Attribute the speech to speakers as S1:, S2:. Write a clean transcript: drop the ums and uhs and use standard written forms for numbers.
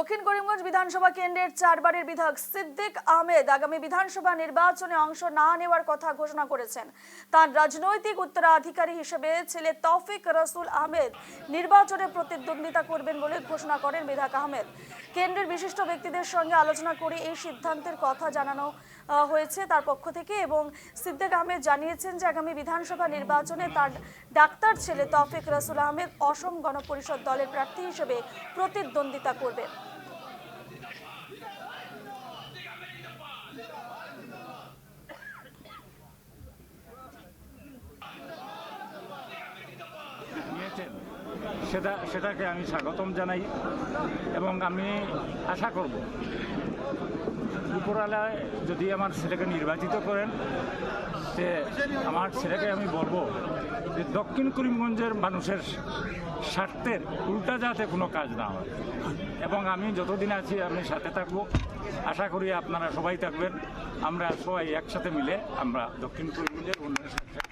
S1: দক্ষিণ করিমগঞ্জ বিধানসভা কেন্দ্রের 4 বারের বিধায়ক সিদ্দিক আহমেদ আগামী বিধানসভা নির্বাচনে অংশ না নেওয়ার কথা ঘোষণা করেছেন। তার রাজনৈতিক উত্তরাধিকারী হিসেবে ছেলে তৌফিক রসুল আহমেদ নির্বাচনে প্রতিদ্বন্দ্বিতা করবেন বলে ঘোষণা করেন বিধায়ক আহমেদ। কেন্দ্রের বিশিষ্ট ব্যক্তিদের সঙ্গে আলোচনা করে এই সিদ্ধান্তের কথা জানানো হয়েছে তার পক্ষ থেকে এবং সিদ্দিক আহমেদ জানিয়েছেন যে আগামী বিধানসভা নির্বাচনে তার ডাক্তার ছেলে তৌফিক রসুল আহমেদ অসম গণপরিষদ দলের প্রার্থী হিসেবে প্রতিদ্বন্দ্বিতা করবেন।
S2: সেটাকে আমি স্বাগতম জানাই এবং আমি আশা করব উপরওয়ালায় যদি আমার ছেলেকে নির্বাচিত করেন যে আমার ছেলেকে আমি বলবো যে দক্ষিণ করিমগঞ্জের মানুষের স্বার্থের উল্টা যাতে কোনো কাজ না হয় এবং আমি যতদিন আছি আমি সাথে থাকবো। আশা করি আপনারা সবাই থাকবেন, আমরা সবাই একসাথে মিলে আমরা দক্ষিণ করিমগঞ্জের উন্নয়নের